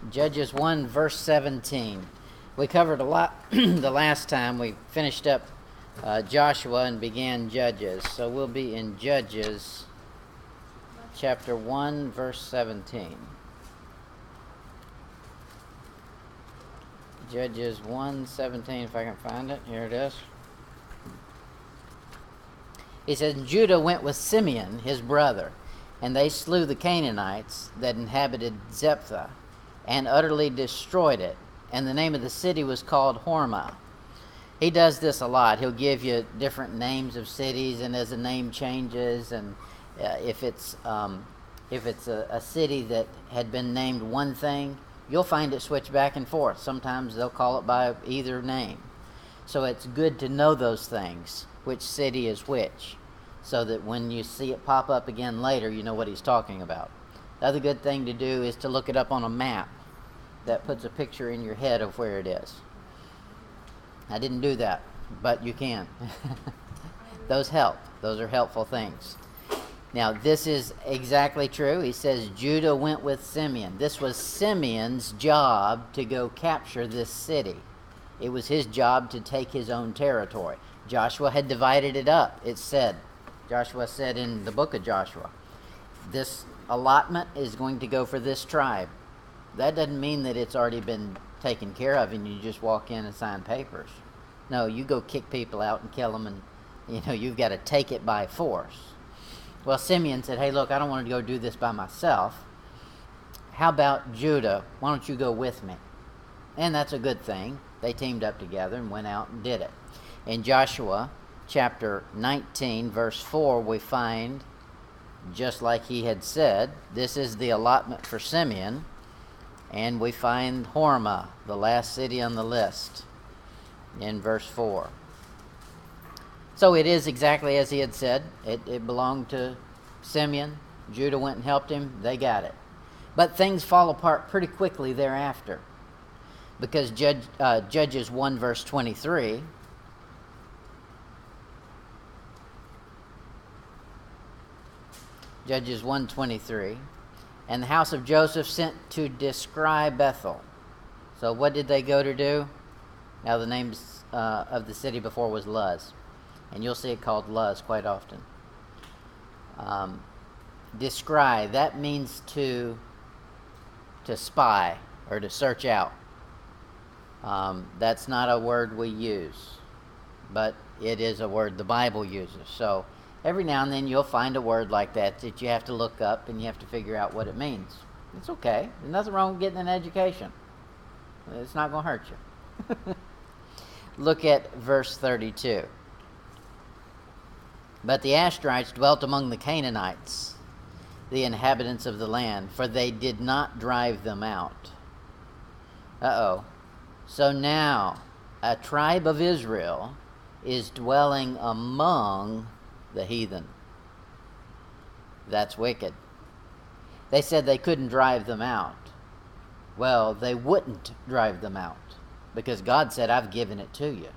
Judges 1, verse 17. We covered a lot the last time. We finished up Joshua and began Judges. So we'll be in Judges chapter 1, verse 17. Judges 1:17, if I can find it. Here it is. He says, Judah went with Simeon, his brother, and they slew the Canaanites that inhabited Zephath, and utterly destroyed it. And the name of the city was called Hormah. He does this a lot. He'll give you different names of cities, and as the name changes, and if it's a city that had been named one thing, you'll find it switch back and forth. Sometimes they'll call it by either name. So it's good to know those things, which city is which, so that when you see it pop up again later, you know what he's talking about. The other good thing to do is to look it up on a map. That puts a picture in your head of where it is. I didn't do that, but you can. Those help. Those are helpful things. Now, this is exactly true. He says Judah went with Simeon. This was Simeon's job to go capture this city. It was his job to take his own territory. Joshua had divided it up. Joshua said in the book of Joshua, this allotment is going to go for this tribe. That doesn't mean that it's already been taken care of and you just walk in and sign papers. No, you go kick people out and kill them, and you've got to take it by force. Well, Simeon said, hey, look, I don't want to go do this by myself. How about Judah? Why don't you go with me? And that's a good thing. They teamed up together and went out and did it. In Joshua chapter 19, verse 4, we find, just like he had said, this is the allotment for Simeon. And we find Hormah, the last city on the list, in verse 4. So it is exactly as he had said. It belonged to Simeon. Judah went and helped him. They got it. But things fall apart pretty quickly thereafter. Because Judges 1 verse 23, Judges 1:23, and the house of Joseph sent to descry Bethel. So what did they go to do? Now the name of the city before was Luz. And you'll see it called Luz quite often. Descry, that means to spy or to search out. That's not a word we use, but it is a word the Bible uses. So every now and then you'll find a word like that you have to look up and you have to figure out what it means. It's okay. There's nothing wrong with getting an education. It's not going to hurt you. Look at verse 32. But the Ashterites dwelt among the Canaanites, the inhabitants of the land, for they did not drive them out. So now a tribe of Israel is dwelling among the heathen. That's wicked. They said they couldn't drive them out. Well, they wouldn't drive them out because God said, I've given it to you.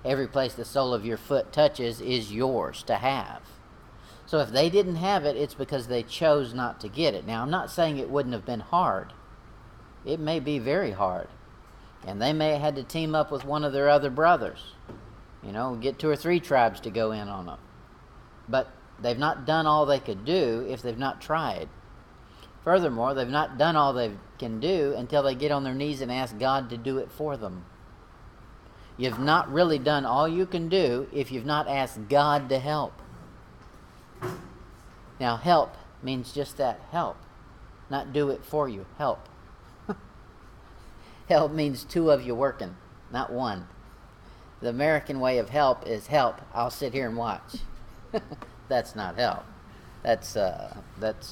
Every place the sole of your foot touches is yours to have. So if they didn't have it, it's because they chose not to get it. Now, I'm not saying it wouldn't have been hard. It may be very hard. And they may have had to team up with one of their other brothers. Get 2 or 3 tribes to go in on them. But they've not done all they could do if they've not tried. Furthermore, they've not done all they can do until they get on their knees and ask God to do it for them. You've not really done all you can do if you've not asked God to help. Now, help means just that, help. Not do it for you, help. Help means 2 of you working, not 1. The American way of help is help. I'll sit here and watch. That's not help. That's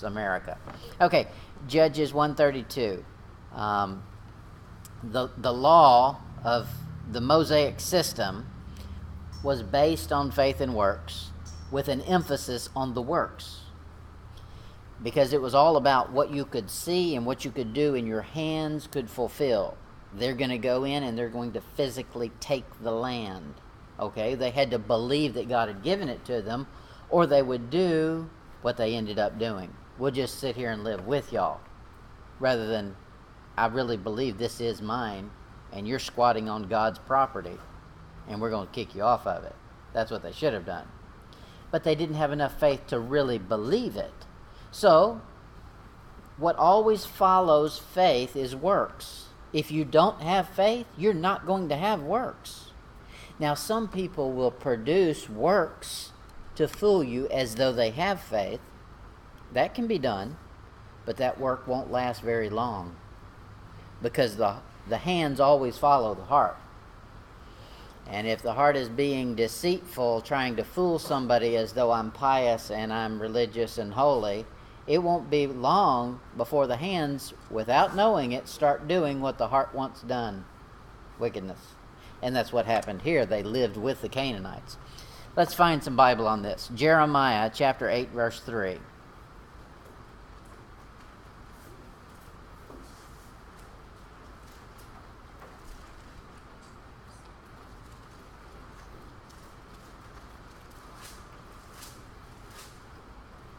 America. Okay, Judges 1:32. The law of the Mosaic system was based on faith and works, with an emphasis on the works, because it was all about what you could see and what you could do and your hands could fulfill. They're going to go in and they're going to physically take the land. Okay, they had to believe that God had given it to them, or they would do what they ended up doing. We'll just sit here and live with y'all rather than I really believe this is mine, and you're squatting on God's property, and we're going to kick you off of it. That's what they should have done. But they didn't have enough faith to really believe it. So, what always follows faith is works. If you don't have faith, you're not going to have works. Now, some people will produce works to fool you as though they have faith. That can be done, but that work won't last very long, because the hands always follow the heart. And if the heart is being deceitful, trying to fool somebody as though I'm pious and I'm religious and holy, it won't be long before the hands, without knowing it, start doing what the heart wants done. Wickedness. And that's what happened here. They lived with the Canaanites. Let's find some Bible on this. Jeremiah chapter 8, verse 3.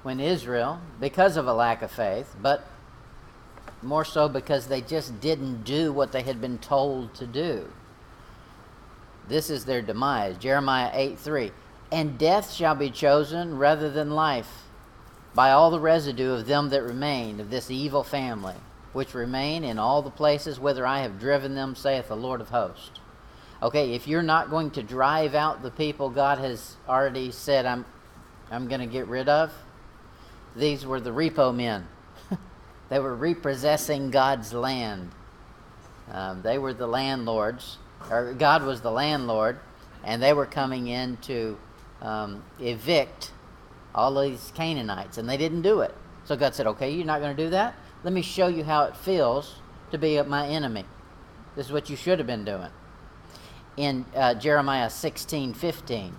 When Israel, because of a lack of faith, but more so because they just didn't do what they had been told to do. This is their demise. Jeremiah 8:3. And death shall be chosen rather than life by all the residue of them that remain of this evil family, which remain in all the places whither I have driven them, saith the Lord of hosts. Okay, if you're not going to drive out the people God has already said I'm going to get rid of, these were the repo men. They were repossessing God's land. They were the landlords, or God was the landlord, and they were coming in to evict all these Canaanites, and they didn't do it. So God said, okay, you're not going to do that? Let me show you how it feels to be my enemy. This is what you should have been doing. In Jeremiah 16:15,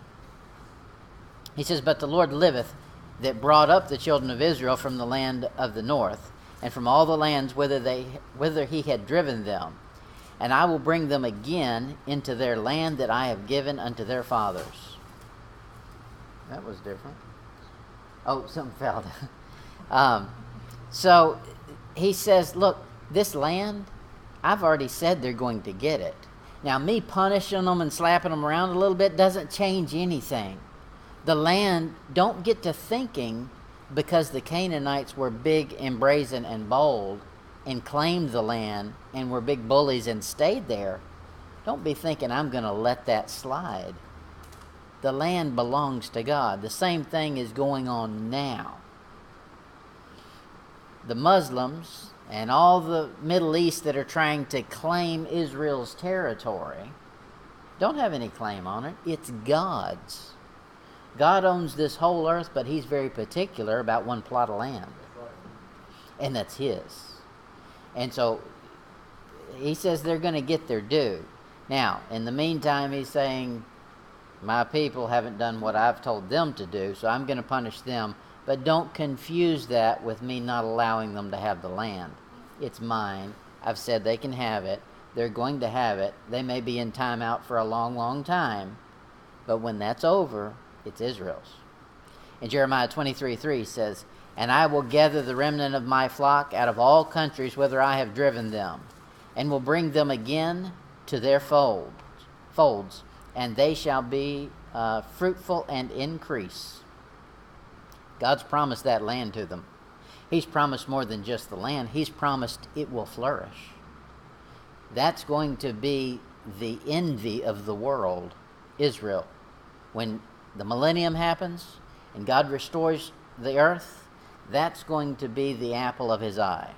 he says, but the Lord liveth, that brought up the children of Israel from the land of the north, and from all the lands whither he had driven them. And I will bring them again into their land that I have given unto their fathers. That was different. Oh, something fell down. So he says, look, this land, I've already said they're going to get it. Now, me punishing them and slapping them around a little bit doesn't change anything. The land, don't get to thinking because the Canaanites were big and brazen and bold and claimed the land and were big bullies and stayed there. Don't be thinking I'm going to let that slide. The land belongs to God. The same thing is going on now. The Muslims and all the Middle East that are trying to claim Israel's territory don't have any claim on it. It's God's. God owns this whole earth, but he's very particular about one plot of land. And that's his. And so he says they're going to get their due. Now, in the meantime, he's saying, my people haven't done what I've told them to do, so I'm going to punish them. But don't confuse that with me not allowing them to have the land. It's mine. I've said they can have it. They're going to have it. They may be in timeout for a long, long time. But when that's over, it's Israel's. In Jeremiah 23:3 says, and I will gather the remnant of my flock out of all countries whither I have driven them, and will bring them again to their folds, and they shall be fruitful and increase. God's promised that land to them. He's promised more than just the land. He's promised it will flourish. That's going to be the envy of the world, Israel. When the millennium happens and God restores the earth, that's going to be the apple of his eye.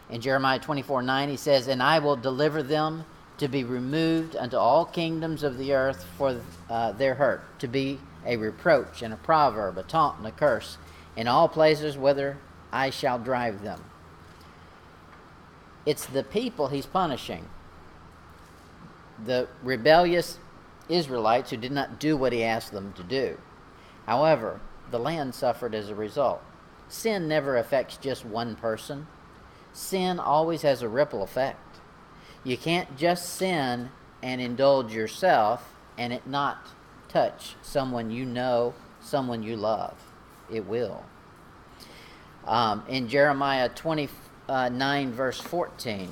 In Jeremiah 24:9 he says, and I will deliver them to be removed unto all kingdoms of the earth for their hurt, to be a reproach and a proverb, a taunt and a curse, in all places whither I shall drive them. It's the people he's punishing. The rebellious Israelites who did not do what he asked them to do. However, the land suffered as a result. Sin never affects just one person. Sin always has a ripple effect. You can't just sin and indulge yourself and it not touch someone you know, someone you love. It will. In Jeremiah 29 verse 14,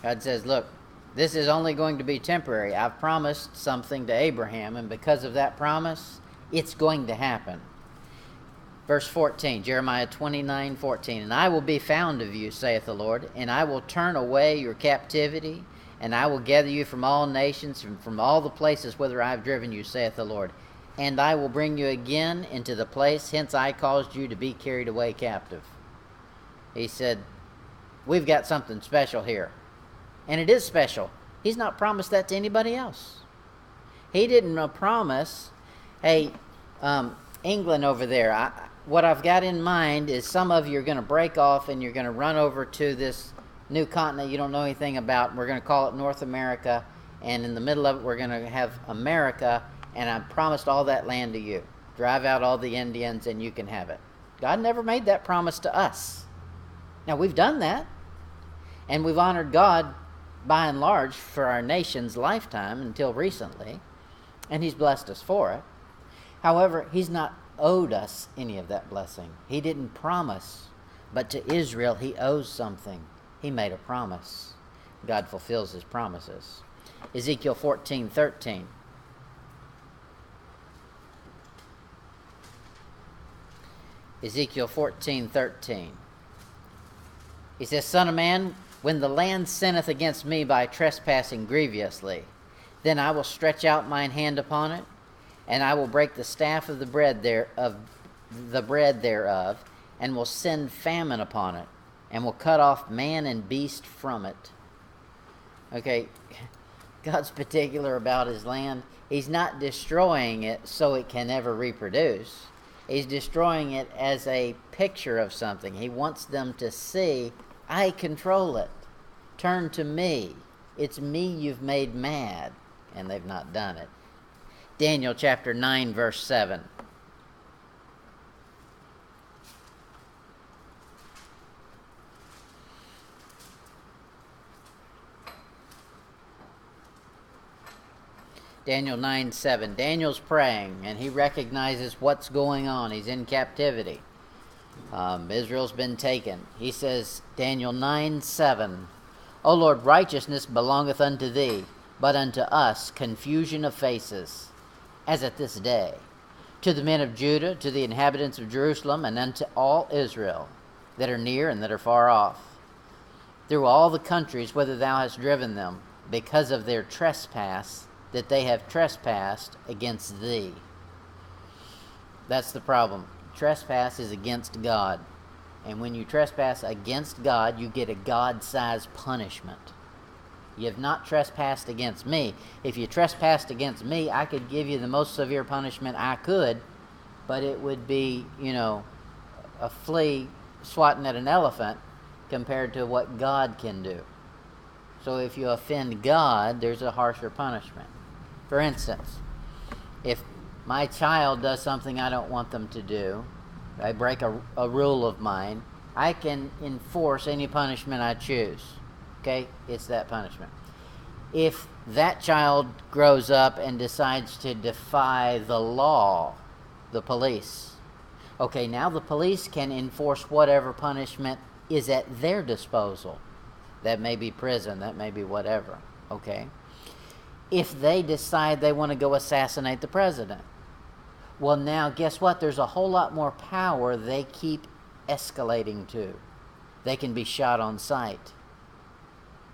God says, look, this is only going to be temporary. I've promised something to Abraham, and because of that promise, it's going to happen. Verse 14, Jeremiah 29:14, and I will be found of you, saith the Lord, and I will turn away your captivity, and I will gather you from all nations, from all the places whither I have driven you, saith the Lord. And I will bring you again into the place hence I caused you to be carried away captive. He said, we've got something special here. And it is special. He's not promised that to anybody else. He didn't promise, hey, England over there, what I've got in mind is some of you are going to break off and you're going to run over to this new continent you don't know anything about. We're going to call it North America, and in the middle of it we're going to have America, and I promised all that land to you. Drive out all the Indians and you can have it. God never made that promise to us. Now, we've done that, and we've honored God by and large for our nation's lifetime until recently, and He's blessed us for it. However, He's not owed us any of that blessing. He didn't promise, but to Israel He owes something. He made a promise. God fulfills His promises. Ezekiel 14:13. Ezekiel 14:13. He says, Son of man, when the land sinneth against me by trespassing grievously, then I will stretch out mine hand upon it, and I will break the staff of the bread thereof, and will send famine upon it, and will cut off man and beast from it. Okay, God's particular about His land. He's not destroying it so it can never reproduce. He's destroying it as a picture of something. He wants them to see, I control it. Turn to me. It's me you've made mad. And they've not done it. Daniel chapter 9, verse 7. Daniel 9:7. Daniel's praying, and he recognizes what's going on. He's in captivity. Israel's been taken. He says, Daniel 9:7, O Lord, righteousness belongeth unto thee, but unto us confusion of faces, as at this day. To the men of Judah, to the inhabitants of Jerusalem, and unto all Israel, that are near and that are far off, through all the countries whither thou hast driven them, because of their trespass, that they have trespassed against thee. That's the problem. Trespass is against God. And when you trespass against God, you get a God-sized punishment. You have not trespassed against me. If you trespassed against me, I could give you the most severe punishment I could, but it would be, a flea swatting at an elephant compared to what God can do. So if you offend God, there's a harsher punishment. For instance, if my child does something I don't want them to do, I break a rule of mine, I can enforce any punishment I choose. Okay? It's that punishment. If that child grows up and decides to defy the law, the police, okay, now the police can enforce whatever punishment is at their disposal. That may be prison, that may be whatever. Okay? If they decide they want to go assassinate the president, well, now guess what? There's a whole lot more power they keep escalating to. They can be shot on sight.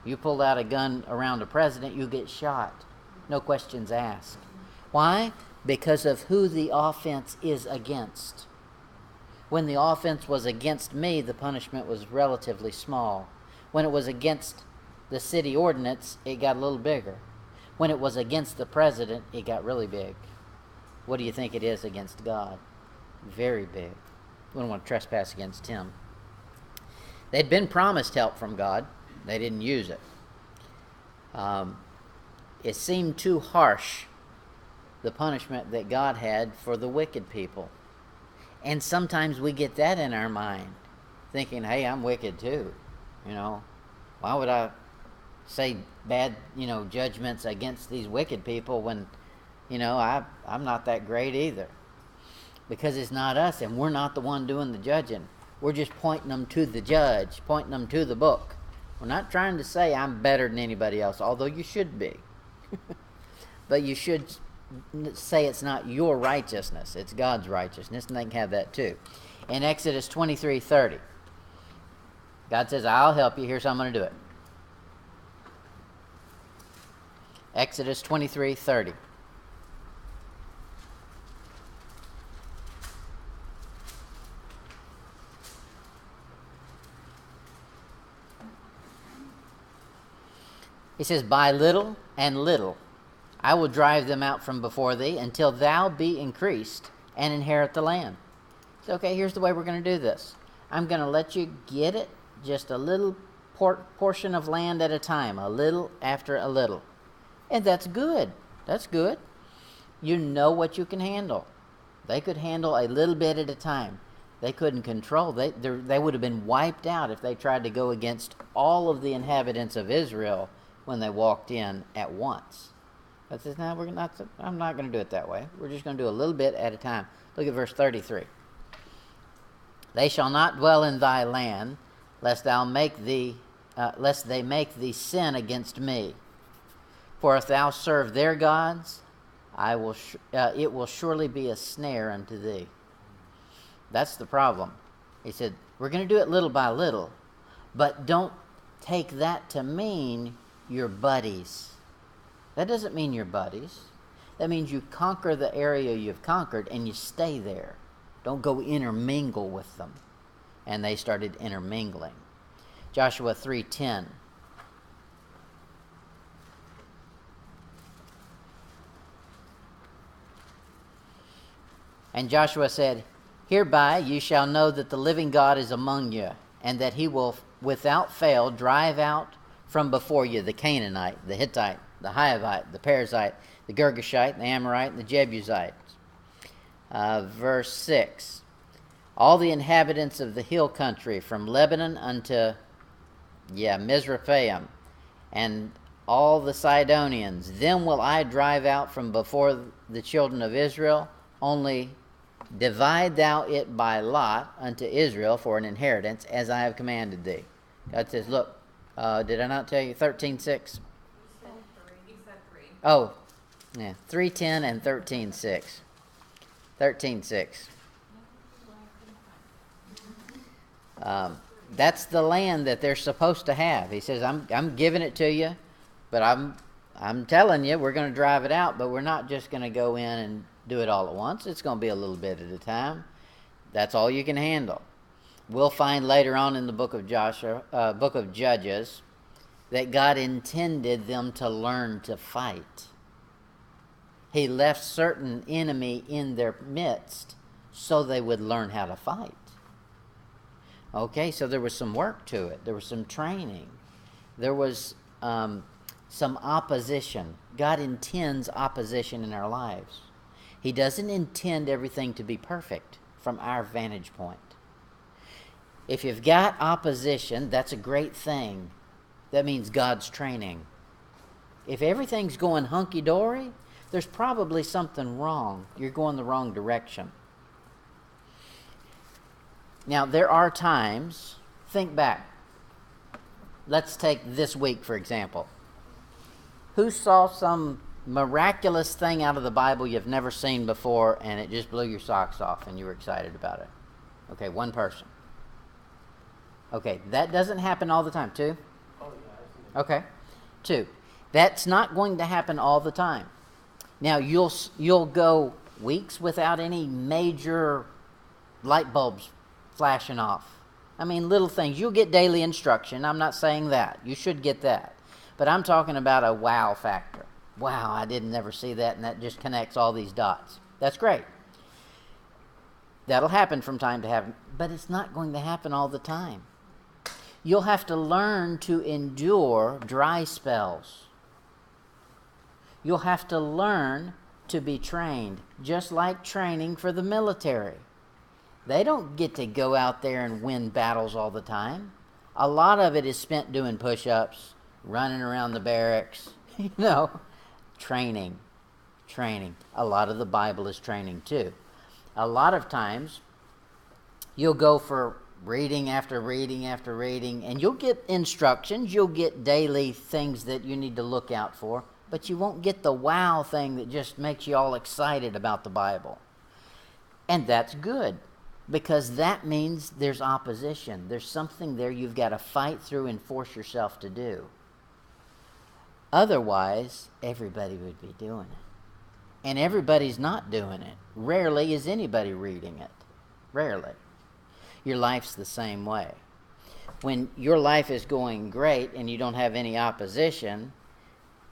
You pull out a gun around a president, you get shot. No questions asked. Why? Because of who the offense is against. When the offense was against me, the punishment was relatively small. When it was against the city ordinance, it got a little bigger. When it was against the president, it got really big. What do you think it is against God? Very big. We don't want to trespass against Him. They'd been promised help from God. They didn't use it. It seemed too harsh, the punishment that God had for the wicked people. And sometimes we get that in our mind, thinking, hey, I'm wicked too. Why would I say bad, judgments against these wicked people when, I'm not that great either. Because it's not us, and we're not the one doing the judging. We're just pointing them to the judge, pointing them to the book. We're not trying to say I'm better than anybody else, although you should be. But you should say it's not your righteousness, it's God's righteousness, and they can have that too. In Exodus 23:30, God says, I'll help you. Here's how I'm going to do it. Exodus 23:30. He says, by little and little I will drive them out from before thee until thou be increased and inherit the land. So, okay, here's the way we're going to do this. I'm going to let you get it just a little portion of land at a time, a little after a little. And that's good. That's good. You know what you can handle. They could handle a little bit at a time. They couldn't control. They would have been wiped out if they tried to go against all of the inhabitants of Israel when they walked in at once. But says, no, I'm not going to do it that way. We're just going to do a little bit at a time. Look at verse 33. They shall not dwell in thy land, lest they make thee sin against me. For if thou serve their gods, it will surely be a snare unto thee. That's the problem. He said, we're going to do it little by little, but don't take that to mean your buddies. That doesn't mean your buddies. That means you conquer the area you've conquered and you stay there. Don't go intermingle with them. And they started intermingling. Joshua 3:10. And Joshua said, hereby you shall know that the living God is among you, and that he will without fail drive out from before you the Canaanite, the Hittite, the Hivite, the Perizzite, the Girgashite, the Amorite, and the Jebusite. Verse 6. All the inhabitants of the hill country from Lebanon unto Mizraphaim, and all the Sidonians, them will I drive out from before the children of Israel, only divide thou it by lot unto Israel for an inheritance, as I have commanded thee. God says, look, did I not tell you 13:6? He said 3. Oh, yeah, 3:10 and 13:6. 13:6. That's the land that they're supposed to have. He says, I'm giving it to you, but I'm telling you, we're going to drive it out, but we're not just going to go in and do it all at once. It's going to be a little bit at a time. That's all you can handle. We'll find later on in the book of Judges, that God intended them to learn to fight. He left certain enemy in their midst so they would learn how to fight. Okay, so there was some work to it. There was some training. There was some opposition. God intends opposition in our lives. He doesn't intend everything to be perfect from our vantage point. If you've got opposition, that's a great thing. That means God's training. If everything's going hunky-dory, there's probably something wrong. You're going the wrong direction. Now, there are times, think back. Let's take this week, for example. Who saw some miraculous thing out of the Bible you've never seen before and it just blew your socks off and you were excited about it? Okay, one person. Okay, that doesn't happen all the time. 2? Okay, 2. That's not going to happen all the time. Now, you'll go weeks without any major light bulbs flashing off. I mean, little things. You'll get daily instruction. I'm not saying that. You should get that. But I'm talking about a wow factor. Wow, I didn't ever see that, and that just connects all these dots. That's great. That'll happen from time to time, but it's not going to happen all the time. You'll have to learn to endure dry spells. You'll have to learn to be trained, just like training for the military. They don't get to go out there and win battles all the time. A lot of it is spent doing push-ups, running around the barracks, training. A lot of the Bible is training too. A lot of times, you'll go for reading after reading after reading, and you'll get instructions, you'll get daily things that you need to look out for, but you won't get the wow thing that just makes you all excited about the Bible. And that's good, because that means there's opposition. There's something there you've got to fight through and force yourself to do. Otherwise, everybody would be doing it. And everybody's not doing it. Rarely is anybody reading it. Rarely. Your life's the same way. When your life is going great and you don't have any opposition,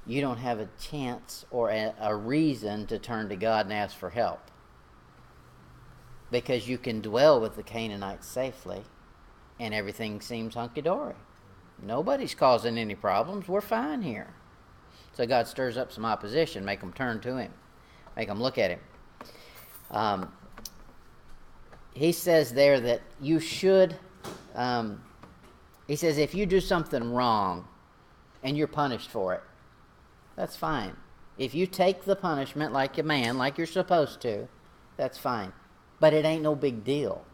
you don't have a chance or a reason to turn to God and ask for help. Because you can dwell with the Canaanites safely and everything seems hunky-dory. Nobody's causing any problems. We're fine here. So God stirs up some opposition, make them turn to him, make them look at him. He says there that you should, he says if you do something wrong and you're punished for it, that's fine. If you take the punishment like a man, like you're supposed to, that's fine. But it ain't no big deal.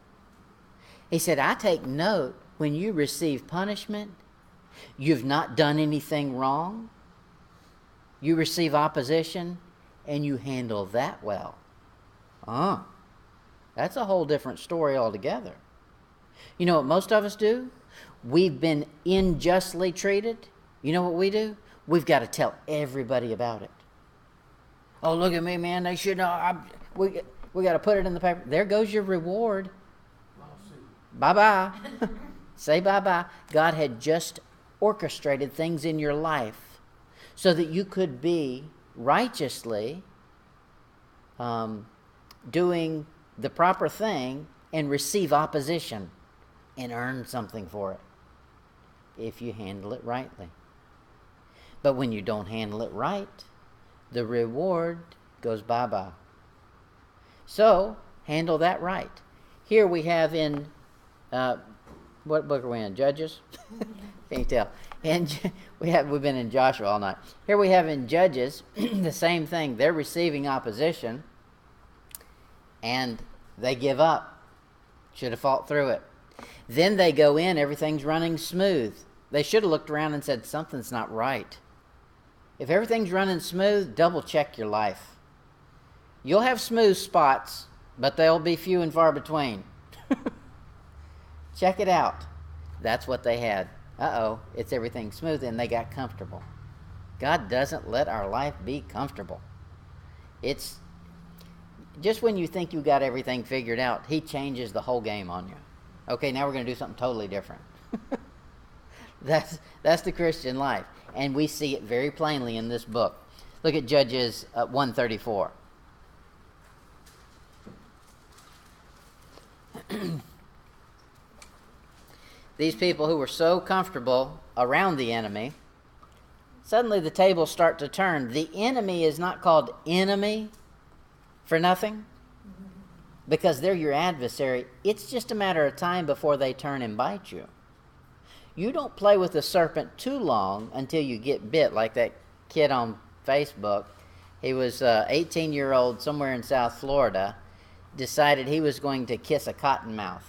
He said, I take note when you receive punishment, you've not done anything wrong, you receive opposition, and you handle that well. That's a whole different story altogether. You know what most of us do? We've been unjustly treated. You know what we do? We've got to tell everybody about it. Oh, look at me, man. They should know. We got to put it in the paper. There goes your reward. Bye-bye. Say bye-bye. God had just orchestrated things in your life so that you could be righteously doing the proper thing and receive opposition and earn something for it if you handle it rightly. But when you don't handle it right, the reward goes bye-bye. So, handle that right. Here we have in, what book are we in? Judges? Can't tell. And we've been in Joshua all night. Here we have in Judges the same thing. They're receiving opposition, and they give up. Should have fought through it. Then they go in, everything's running smooth. They should have looked around and said, something's not right. If everything's running smooth, double check your life. You'll have smooth spots, but they'll be few and far between. Check it out. That's what they had. It's everything smooth, and they got comfortable. God doesn't let our life be comfortable. It's just when you think you got everything figured out, he changes the whole game on you. Okay, now we're going to do something totally different. That's the Christian life, and we see it very plainly in this book. Look at Judges 1:34. These people who were so comfortable around the enemy, suddenly the tables start to turn. The enemy is not called enemy for nothing, because they're your adversary. It's just a matter of time before they turn and bite you. You don't play with the serpent too long until you get bit, like that kid on Facebook. He was 18-year-old somewhere in South Florida, decided he was going to kiss a cottonmouth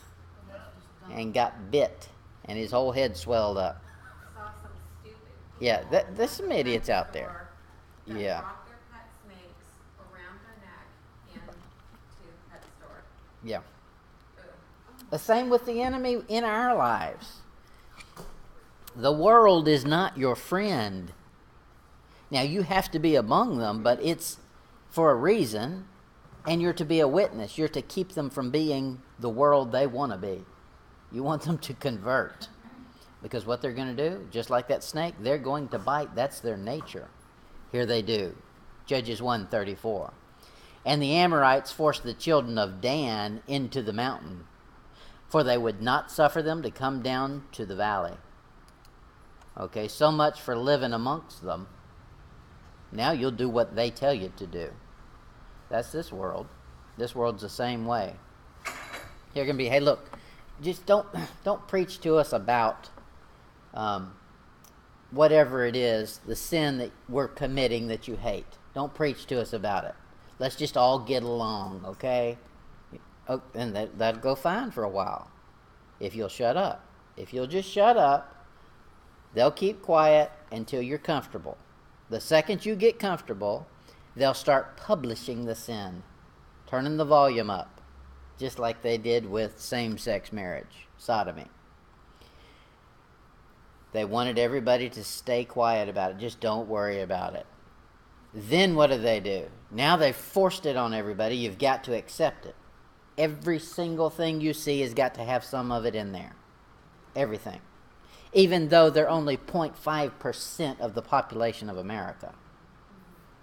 and got bit, and his whole head swelled up. Saw some stupid Yeah, there's some idiots out there. that Yeah. brought their pet snakes around their neck into the pet store. Yeah. Ugh. The same with the enemy in our lives. The world is not your friend. Now, you have to be among them, but it's for a reason, and you're to be a witness. You're to keep them from being the world they want to be. You want them to convert, because what they're going to do, just like that snake, they're going to bite. That's their nature. Here they do. Judges 1:34. And the Amorites forced the children of Dan into the mountain, for they would not suffer them to come down to the valley. Okay, so much for living amongst them. Now you'll do what they tell you to do. That's this world. This world's the same way. You're going to be, hey, look, just don't preach to us about whatever it is, the sin that we're committing that you hate. Don't preach to us about it. Let's just all get along, okay? Oh, and that'll go fine for a while. if you'll shut up. If you'll just shut up, they'll keep quiet until you're comfortable. The second you get comfortable, they'll start publishing the sin, turning the volume up, just like they did with same-sex marriage, sodomy. They wanted everybody to stay quiet about it. Just don't worry about it. Then what do? Now they've forced it on everybody. You've got to accept it. Every single thing you see has got to have some of it in there. Everything. Even though they're only 0.5% of the population of America.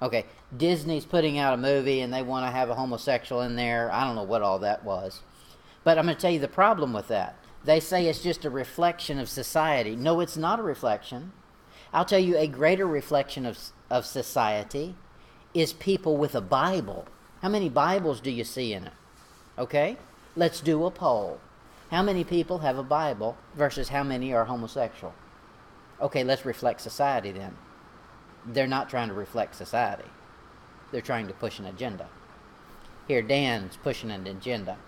Okay, Disney's putting out a movie and they want to have a homosexual in there. I don't know what all that was. But I'm going to tell you the problem with that. They say it's just a reflection of society. No, it's not a reflection. I'll tell you a greater reflection of society is people with a Bible. How many Bibles do you see in it? Okay? Let's do a poll. How many people have a Bible versus how many are homosexual? Okay, let's reflect society then. They're not trying to reflect society. They're trying to push an agenda. Here, Dan's pushing an agenda.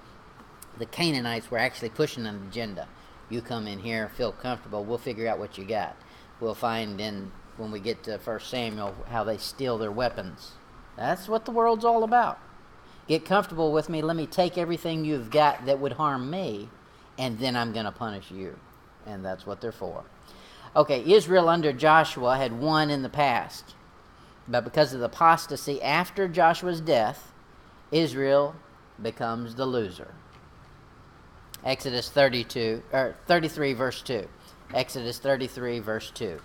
The Canaanites were actually pushing an agenda. You come in here, feel comfortable, we'll figure out what you got. We'll find when we get to 1 Samuel how they steal their weapons. That's what the world's all about. Get comfortable with me, let me take everything you've got that would harm me, and then I'm going to punish you. And that's what they're for. Okay, Israel under Joshua had won in the past. But because of the apostasy after Joshua's death, Israel becomes the loser. Exodus 33, verse 2. Exodus 33, verse 2.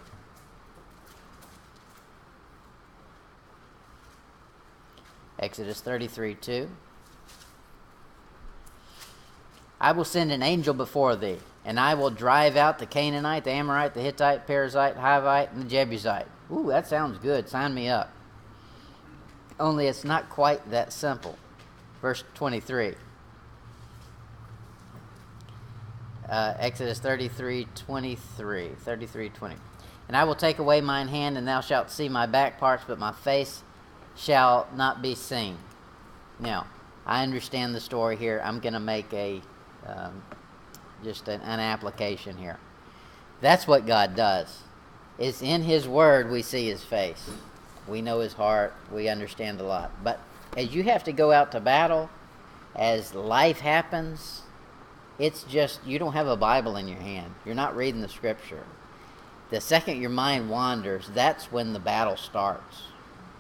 Exodus 33, 2. I will send an angel before thee, and I will drive out the Canaanite, the Amorite, the Hittite, Perizzite, Hivite, and the Jebusite. Ooh, that sounds good. Sign me up. Only it's not quite that simple. Verse 23. Exodus 33, 23. 33, 20. And I will take away mine hand, and thou shalt see my back parts, but my face shall not be seen. Now, I understand the story here. I'm going to make just an application here. That's what God does. It's in His Word we see His face. We know His heart. We understand a lot. But as you have to go out to battle, as life happens, it's just, you don't have a Bible in your hand. You're not reading the Scripture. The second your mind wanders, that's when the battle starts.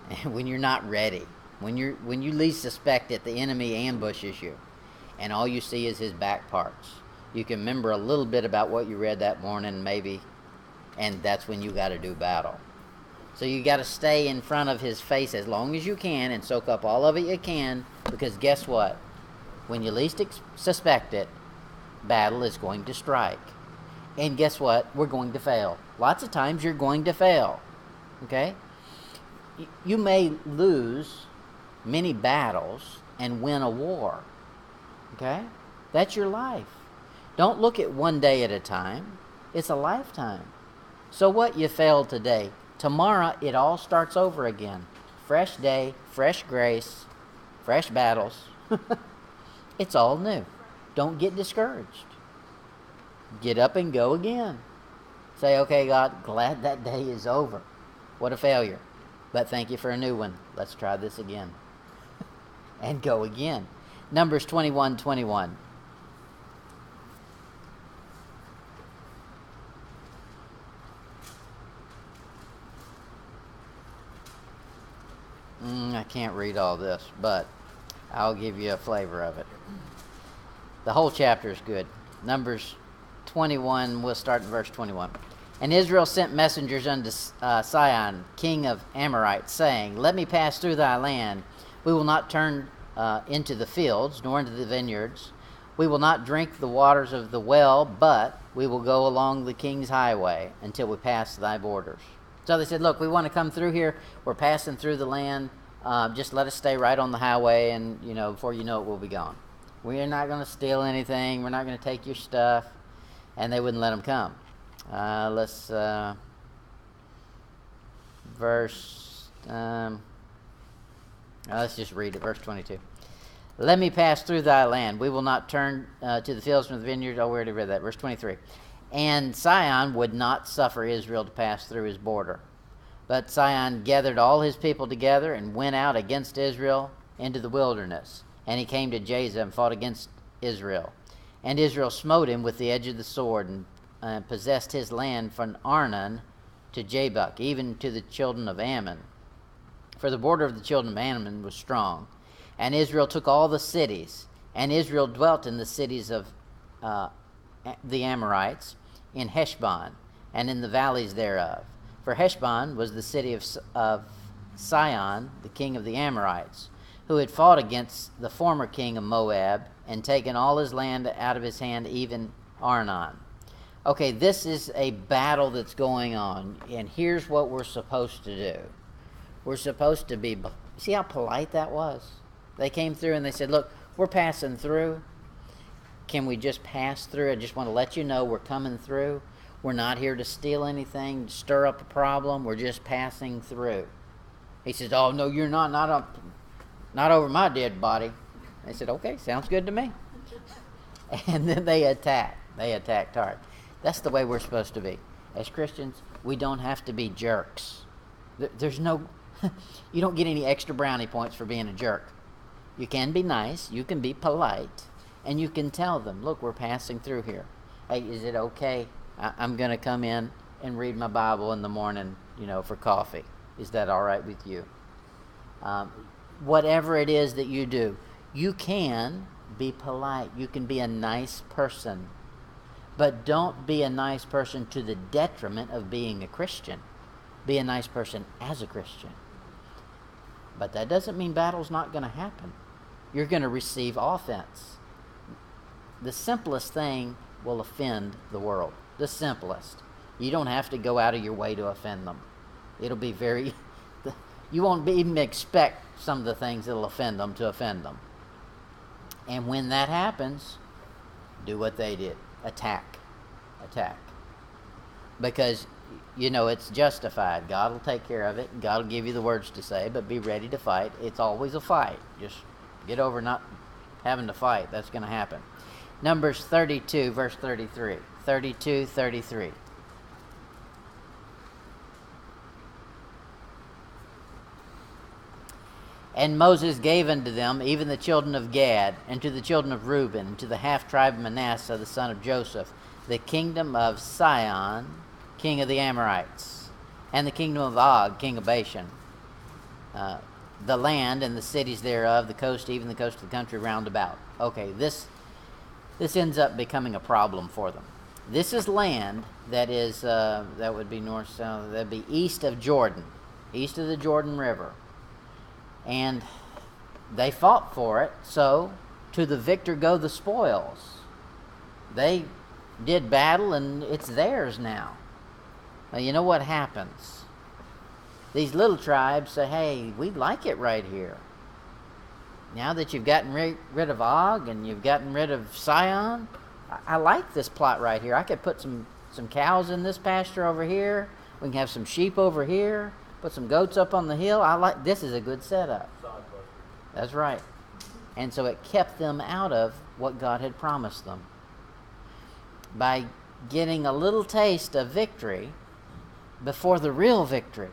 And when you're not ready. When you least suspect it, the enemy ambushes you. And all you see is his back parts. You can remember a little bit about what you read that morning, maybe, and that's when you got to do battle. So you got to stay in front of his face as long as you can and soak up all of it you can, because guess what? When you least suspect it, battle is going to strike. And guess what? We're going to fail. Lots of times you're going to fail. Okay? You may lose many battles and win a war. Okay? That's your life. Don't look at one day at a time. It's a lifetime. So what? You failed today. Tomorrow it all starts over again. Fresh day, fresh grace, fresh battles. It's all new. Don't get discouraged. Get up and go again. Say, okay, God, glad that day is over. What a failure. But thank you for a new one. Let's try this again. And go again. Numbers 21:21. I can't read all this, but I'll give you a flavor of it. The whole chapter is good. Numbers 21, we'll start in verse 21. And Israel sent messengers unto Sihon, king of Amorites, saying, Let me pass through thy land. We will not turn into the fields, nor into the vineyards. We will not drink the waters of the well, but we will go along the king's highway until we pass thy borders. So they said, look, we want to come through here. We're passing through the land. Just let us stay right on the highway, and before you know it, we'll be gone. We're not going to steal anything. We're not going to take your stuff. And they wouldn't let them come. Let's just read it, verse 22. Let me pass through thy land. We will not turn to the fields nor the vineyard. Oh, we already read that. Verse 23. And Sihon would not suffer Israel to pass through his border. But Sihon gathered all his people together and went out against Israel into the wilderness. And he came to Jazza and fought against Israel. And Israel smote him with the edge of the sword and possessed his land from Arnon to Jabbok, even to the children of Ammon. For the border of the children of Ammon was strong. And Israel took all the cities, and Israel dwelt in the cities of the Amorites, in Heshbon, and in the valleys thereof. For Heshbon was the city of Sihon, the king of the Amorites, who had fought against the former king of Moab, and taken all his land out of his hand, even Arnon. Okay, this is a battle that's going on, and here's what we're supposed to do. We're supposed to be, see how polite that was? They came through and they said, look, we're passing through. Can we just pass through? I just want to let you know we're coming through. We're not here to steal anything, stir up a problem. We're just passing through. He says, oh, no, you're not over my dead body. They said, okay, sounds good to me. And then they attacked. They attacked hard. That's the way we're supposed to be. As Christians, we don't have to be jerks. There's no, you don't get any extra brownie points for being a jerk. You can be nice, you can be polite, and you can tell them, look, we're passing through here. Hey, is it okay? I'm going to come in and read my Bible in the morning, for coffee. Is that all right with you? Whatever it is that you do, you can be polite. You can be a nice person. But don't be a nice person to the detriment of being a Christian. Be a nice person as a Christian. But that doesn't mean battle's not going to happen. You're going to receive offense. The simplest thing will offend the world. The simplest. You don't have to go out of your way to offend them. It'll be very... You won't even expect some of the things that'll offend them to offend them. And when that happens, do what they did. Attack. Attack. Because, it's justified. God will take care of it. God will give you the words to say, but be ready to fight. It's always a fight. Just get over not having to fight. That's going to happen. Numbers 32, verse 33. 32:33. And Moses gave unto them even the children of Gad, and to the children of Reuben, and to the half-tribe of Manasseh, the son of Joseph, the kingdom of Sihon, king of the Amorites, and the kingdom of Og, king of Bashan, the land and the cities thereof, the coast, even the coast of the country round about. Okay, this ends up becoming a problem for them. This is land that is, that would be north, south, that would be east of Jordan, east of the Jordan River. And they fought for it, so to the victor go the spoils. They did battle, and it's theirs now. Now, you know what happens? These little tribes say, hey, we like it right here. Now that you've gotten rid of Og and you've gotten rid of Sihon, I like this plot right here. I could put some cows in this pasture over here. We can have some sheep over here. Put some goats up on the hill. This is a good setup. That's right. And so it kept them out of what God had promised them. By getting a little taste of victory before the real victory,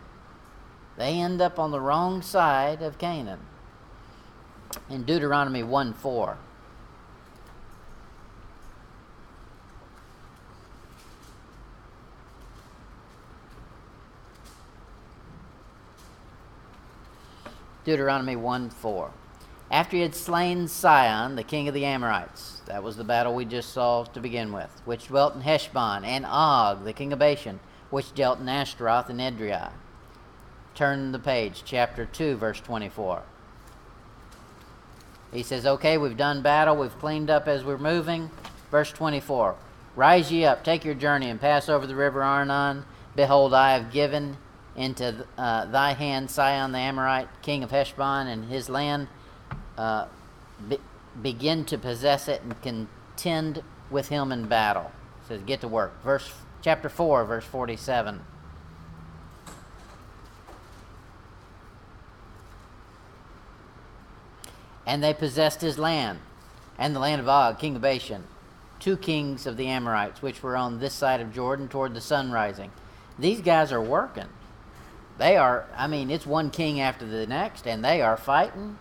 they end up on the wrong side of Canaan. In Deuteronomy 1:4. Deuteronomy 1:4. After he had slain Sihon, the king of the Amorites, that was the battle we just saw to begin with, which dwelt in Heshbon, and Og, the king of Bashan, which dwelt in Ashtaroth and Edrei. Turn the page, chapter 2, verse 24. He says, okay, we've done battle, we've cleaned up as we're moving. Verse 24. Rise ye up, take your journey, and pass over the river Arnon. Behold, I have given into thy hand Sihon the Amorite, king of Heshbon, and his land. Begin to possess it and contend with him in battle. It says, get to work. Chapter 4, verse 47. And they possessed his land, and the land of Og, king of Bashan, 2 kings of the Amorites, which were on this side of Jordan toward the sun rising. These guys are working. They are, it's one king after the next, and they are fighting.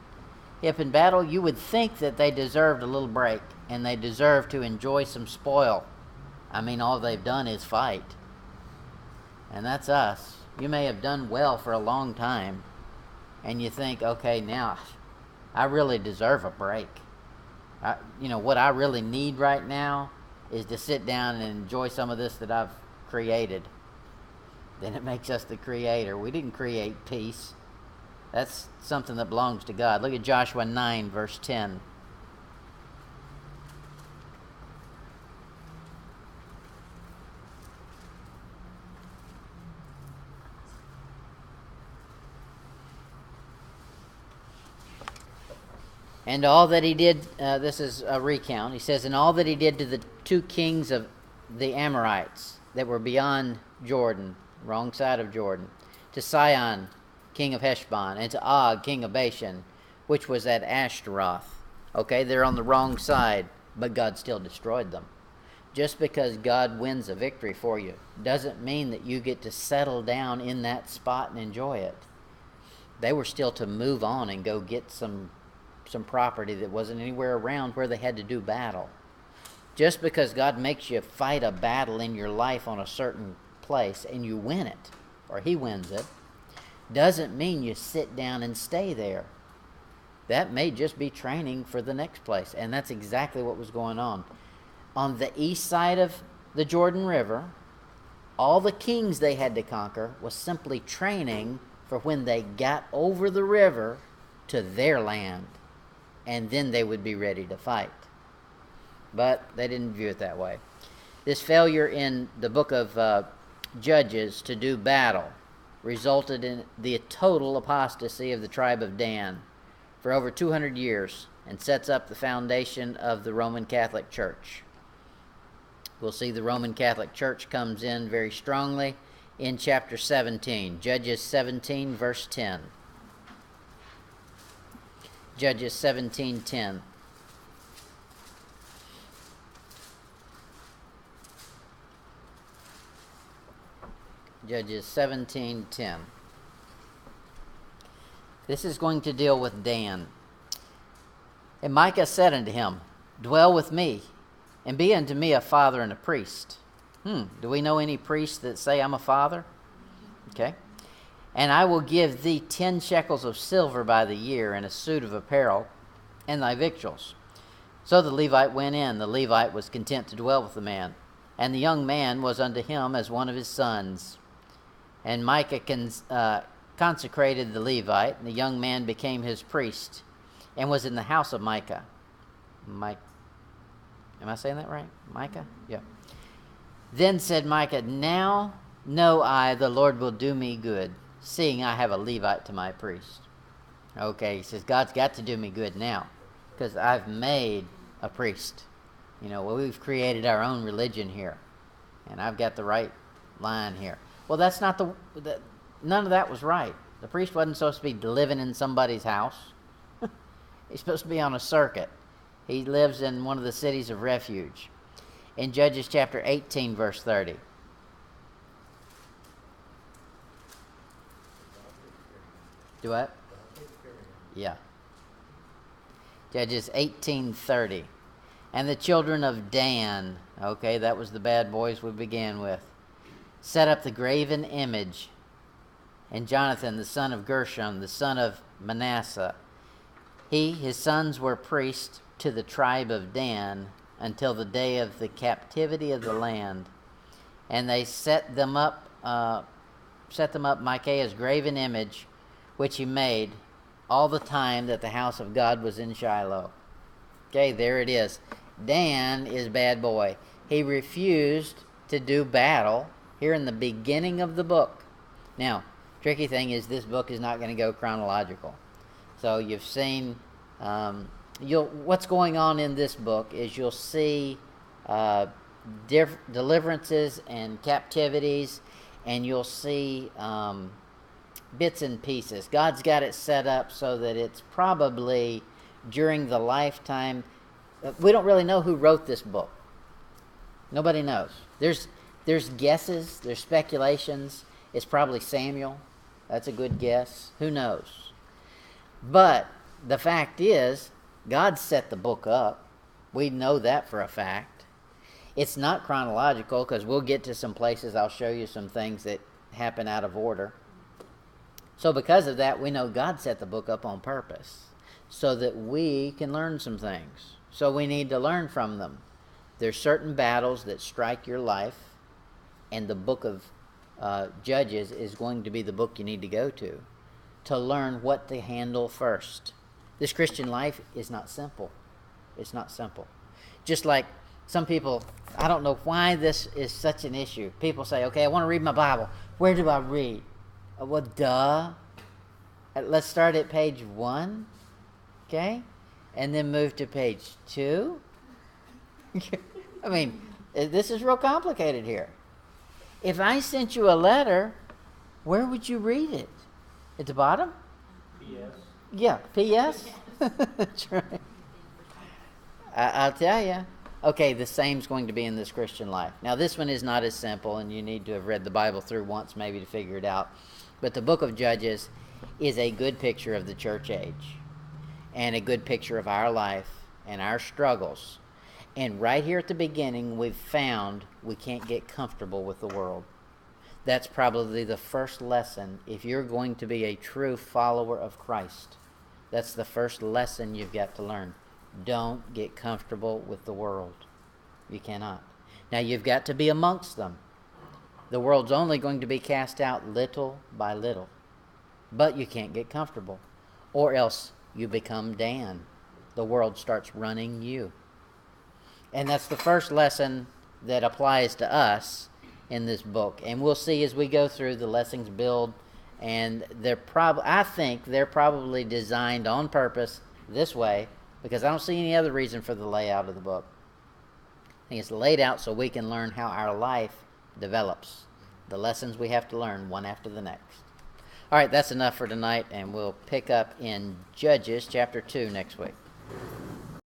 If in battle, you would think that they deserved a little break, and they deserve to enjoy some spoil. All they've done is fight. And that's us. You may have done well for a long time, and you think, okay, now I really deserve a break. What I really need right now is to sit down and enjoy some of this that I've created. Then it makes us the creator. We didn't create peace. That's something that belongs to God. Look at Joshua 9, verse 10. And all that he did, this is a recount. He says, and all that he did to the 2 kings of the Amorites that were beyond Jordan, wrong side of Jordan, to Sihon, king of Heshbon, and to Og, king of Bashan, which was at Ashtaroth. Okay, they're on the wrong side, but God still destroyed them. Just because God wins a victory for you doesn't mean that you get to settle down in that spot and enjoy it. They were still to move on and go get some property that wasn't anywhere around where they had to do battle. Just because God makes you fight a battle in your life on a certain place and you win it, or he wins it, doesn't mean you sit down and stay there. That may just be training for the next place, and that's exactly what was going on. On the east side of the Jordan River, all the kings they had to conquer was simply training for when they got over the river to their land, and then they would be ready to fight. But they didn't view it that way. This failure in the book of Judges to do battle resulted in the total apostasy of the tribe of Dan for over 200 years and sets up the foundation of the Roman Catholic Church. We'll see the Roman Catholic Church comes in very strongly in chapter 17, Judges 17, verse 10. Judges 17:10. Judges 17:10. This is going to deal with Dan. And Micah said unto him, dwell with me, and be unto me a father and a priest. Do we know any priests that say I'm a father? Okay. And I will give thee 10 shekels of silver by the year, and a suit of apparel, and thy victuals. So the Levite went in. The Levite was content to dwell with the man, and the young man was unto him as one of his sons. And Micah consecrated the Levite, and the young man became his priest, and was in the house of Micah. Am I saying that right? Micah? Yeah. Then said Micah, now know I the Lord will do me good, seeing I have a Levite to my priest. Okay, he says, God's got to do me good now, because I've made a priest. We've created our own religion here, and I've got the right line here. Well, that's not none of that was right. The priest wasn't supposed to be living in somebody's house. He's supposed to be on a circuit. He lives in one of the cities of refuge. In Judges chapter 18, verse 30. Do what? Yeah. Judges 18:30. And the children of Dan, okay, that was the bad boys we began with, set up the graven image. And Jonathan, the son of Gershom, the son of Manasseh, his sons were priests to the tribe of Dan until the day of the captivity of the land. And they set them up Micaiah's graven image, which he made all the time that the house of God was in Shiloh. Okay, there it is. Dan is bad boy. He refused to do battle here in the beginning of the book. Now, tricky thing is this book is not going to go chronological. So you've seen, what's going on in this book is you'll see deliverances and captivities, and you'll see bits and pieces. God's got it set up so that it's probably during the lifetime. We don't really know who wrote this book. Nobody knows. There's guesses, there's speculations. It's probably Samuel. That's a good guess. Who knows? But the fact is, God set the book up. We know that for a fact. It's not chronological, because we'll get to some places. I'll show you some things that happen out of order. So because of that, we know God set the book up on purpose so that we can learn some things. So we need to learn from them. There's certain battles that strike your life, and the book of Judges is going to be the book you need to go to learn what to handle first. This Christian life is not simple. It's not simple. Just like some people, I don't know why this is such an issue. People say, okay, I want to read my Bible. Where do I read? Well, duh. Let's start at page 1, okay? And then move to page 2. I mean, this is real complicated here. If I sent you a letter, where would you read it? At the bottom? P.S. Yeah, P.S. That's right. I'll tell you. Okay, the same's going to be in this Christian life. Now, this one is not as simple, and you need to have read the Bible through once maybe to figure it out. But the book of Judges is a good picture of the church age and a good picture of our life and our struggles. And right here at the beginning, we've found we can't get comfortable with the world. That's probably the first lesson. If you're going to be a true follower of Christ, that's the first lesson you've got to learn. Don't get comfortable with the world. You cannot. Now, you've got to be amongst them. The world's only going to be cast out little by little. But you can't get comfortable. Or else you become Dan. The world starts running you. And that's the first lesson that applies to us in this book. And we'll see as we go through, the lessons build. And I think they're probably designed on purpose this way, because I don't see any other reason for the layout of the book. I think it's laid out so we can learn how our life develops. The lessons we have to learn one after the next. All right, that's enough for tonight, and we'll pick up in Judges chapter 2 next week.